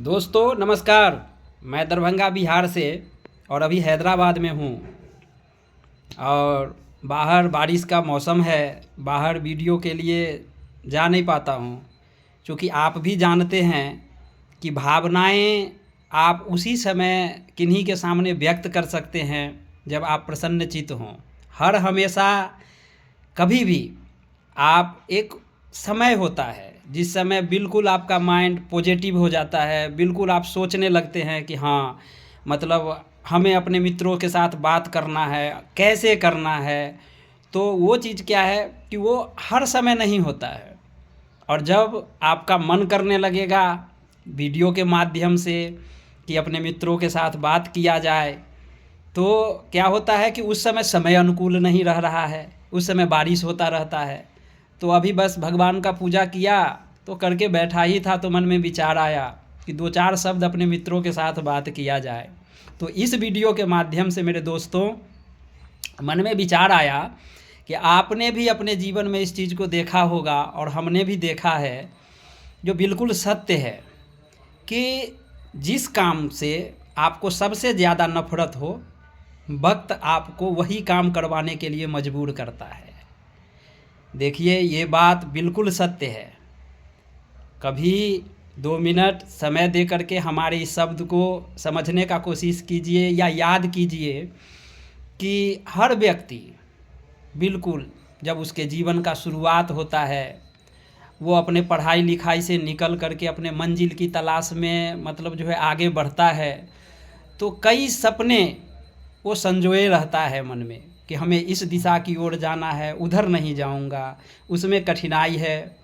दोस्तों नमस्कार। मैं दरभंगा बिहार से और अभी हैदराबाद में हूँ और बाहर बारिश का मौसम है। बाहर वीडियो के लिए जा नहीं पाता हूँ क्योंकि आप भी जानते हैं कि भावनाएं आप उसी समय किन्हीं के सामने व्यक्त कर सकते हैं जब आप प्रसन्नचित्त हों। हर हमेशा कभी भी आप एक समय होता है जिस समय बिल्कुल आपका माइंड पॉजिटिव हो जाता है, बिल्कुल आप सोचने लगते हैं कि हाँ मतलब हमें अपने मित्रों के साथ बात करना है, कैसे करना है। तो वो चीज़ क्या है कि वो हर समय नहीं होता है। और जब आपका मन करने लगेगा वीडियो के माध्यम से कि अपने मित्रों के साथ बात किया जाए, तो क्या होता है कि उस समय समय अनुकूल नहीं रह रहा है, उस समय बारिश होता रहता है। तो अभी बस भगवान का पूजा किया तो करके बैठा ही था, तो मन में विचार आया कि दो चार शब्द अपने मित्रों के साथ बात किया जाए। तो इस वीडियो के माध्यम से मेरे दोस्तों मन में विचार आया कि आपने भी अपने जीवन में इस चीज़ को देखा होगा और हमने भी देखा है, जो बिल्कुल सत्य है कि जिस काम से आपको सबसे ज़्यादा नफरत हो, वक्त आपको वही काम करवाने के लिए मजबूर करता है। देखिए ये बात बिल्कुल सत्य है। कभी 2 मिनट समय दे करके हमारे इस शब्द को समझने का कोशिश कीजिए या याद कीजिए कि हर व्यक्ति बिल्कुल जब उसके जीवन का शुरुआत होता है, वो अपने पढ़ाई लिखाई से निकल करके अपने मंजिल की तलाश में मतलब जो है आगे बढ़ता है, तो कई सपने वो संजोए रहता है मन में कि हमें इस दिशा की ओर जाना है, उधर नहीं जाऊंगा। उसमें कठिनाई है,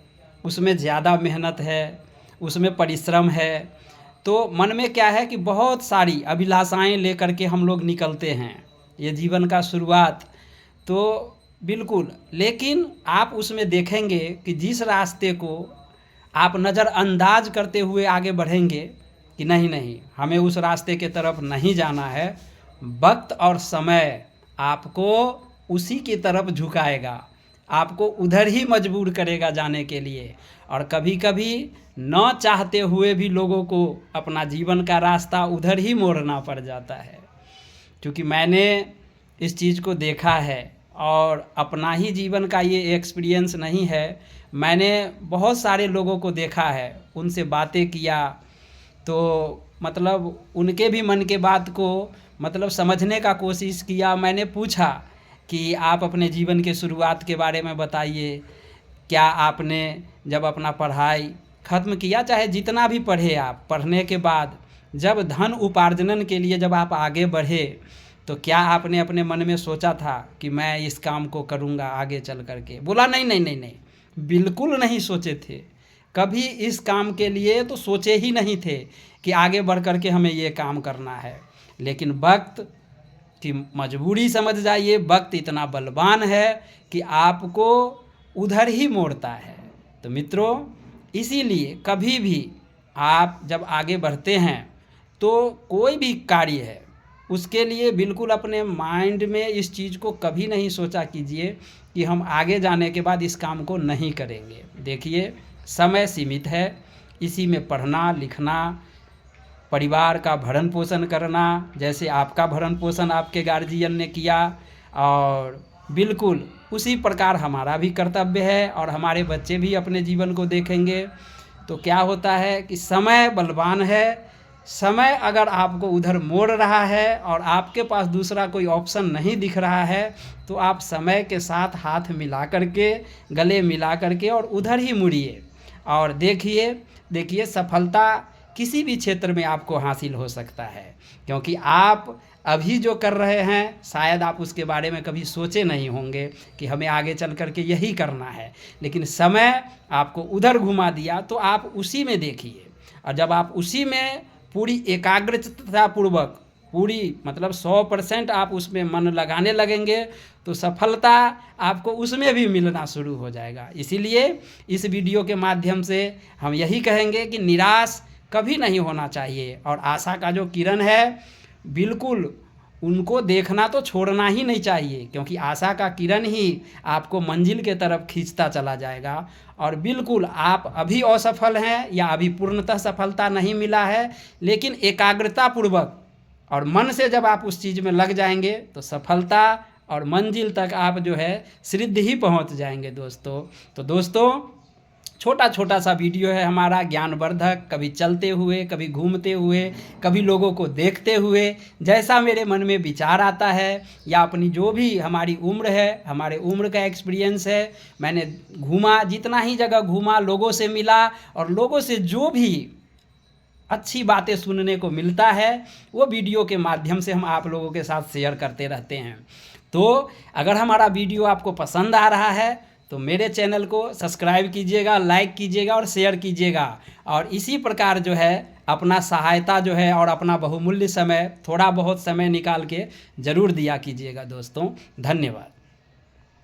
उसमें ज़्यादा मेहनत है, उसमें परिश्रम है। तो मन में क्या है कि बहुत सारी अभिलाषाएं लेकर के हम लोग निकलते हैं ये जीवन का शुरुआत। तो बिल्कुल, लेकिन आप उसमें देखेंगे कि जिस रास्ते को आप नज़रअंदाज करते हुए आगे बढ़ेंगे कि नहीं नहीं हमें उस रास्ते के तरफ नहीं जाना है, वक्त और समय आपको उसी की तरफ झुकाएगा, आपको उधर ही मजबूर करेगा जाने के लिए। और कभी कभी न चाहते हुए भी लोगों को अपना जीवन का रास्ता उधर ही मोड़ना पड़ जाता है। क्योंकि मैंने इस चीज़ को देखा है और अपना ही जीवन का ये एक्सपीरियंस नहीं है, मैंने बहुत सारे लोगों को देखा है, उनसे बातें किया तो मतलब उनके भी मन के बात को मतलब समझने का कोशिश किया। मैंने पूछा कि आप अपने जीवन के शुरुआत के बारे में बताइए, क्या आपने जब अपना पढ़ाई ख़त्म किया, चाहे जितना भी पढ़े आप, पढ़ने के बाद जब धन उपार्जन के लिए जब आप आगे बढ़े, तो क्या आपने अपने मन में सोचा था कि मैं इस काम को करूँगा आगे चल करके? बोला नहीं नहीं नहीं नहीं, बिल्कुल नहीं सोचे थे। कभी इस काम के लिए तो सोचे ही नहीं थे कि आगे बढ़ कर के हमें ये काम करना है। लेकिन वक्त की मजबूरी समझ जाइए, वक्त इतना बलवान है कि आपको उधर ही मोड़ता है। तो मित्रों, इसीलिए कभी भी आप जब आगे बढ़ते हैं तो कोई भी कार्य है उसके लिए बिल्कुल अपने माइंड में इस चीज़ को कभी नहीं सोचा कीजिए कि हम आगे जाने के बाद इस काम को नहीं करेंगे। देखिए समय सीमित है, इसी में पढ़ना लिखना, परिवार का भरण पोषण करना, जैसे आपका भरण पोषण आपके गार्जियन ने किया, और बिल्कुल उसी प्रकार हमारा भी कर्तव्य है और हमारे बच्चे भी अपने जीवन को देखेंगे। तो क्या होता है कि समय बलवान है। समय अगर आपको उधर मोड़ रहा है और आपके पास दूसरा कोई ऑप्शन नहीं दिख रहा है, तो आप समय के साथ हाथ मिला करके, गले मिला करके और उधर ही मुड़िए और देखिए सफलता किसी भी क्षेत्र में आपको हासिल हो सकता है। क्योंकि आप अभी जो कर रहे हैं शायद आप उसके बारे में कभी सोचे नहीं होंगे कि हमें आगे चल कर के यही करना है, लेकिन समय आपको उधर घुमा दिया तो आप उसी में देखिए। और जब आप उसी में पूरी एकाग्रता पूर्वक, पूरी मतलब 100% आप उसमें मन लगाने लगेंगे, तो सफलता आपको उसमें भी मिलना शुरू हो जाएगा। इसीलिए इस वीडियो के माध्यम से हम यही कहेंगे कि निराश कभी नहीं होना चाहिए और आशा का जो किरण है बिल्कुल उनको देखना तो छोड़ना ही नहीं चाहिए, क्योंकि आशा का किरण ही आपको मंजिल के तरफ खींचता चला जाएगा और बिल्कुल आप अभी असफल हैं या अभी पूर्णतः सफलता नहीं मिला है, लेकिन एकाग्रतापूर्वक और मन से जब आप उस चीज़ में लग जाएंगे तो सफलता और मंजिल तक आप जो है सिद्ध ही पहुंच जाएंगे दोस्तों। तो दोस्तों, छोटा छोटा सा वीडियो है हमारा ज्ञानवर्धक, कभी चलते हुए, कभी घूमते हुए, कभी लोगों को देखते हुए, जैसा मेरे मन में विचार आता है या अपनी जो भी हमारी उम्र है, हमारे उम्र का एक्सपीरियंस है, मैंने घूमा, जितना ही जगह घूमा, लोगों से मिला और लोगों से जो भी अच्छी बातें सुनने को मिलता है वो वीडियो के माध्यम से हम आप लोगों के साथ शेयर करते रहते हैं। तो अगर हमारा वीडियो आपको पसंद आ रहा है तो मेरे चैनल को सब्सक्राइब कीजिएगा, लाइक कीजिएगा और शेयर कीजिएगा, और इसी प्रकार जो है अपना सहायता जो है और अपना बहुमूल्य समय, थोड़ा बहुत समय निकाल के ज़रूर दिया कीजिएगा दोस्तों। धन्यवाद।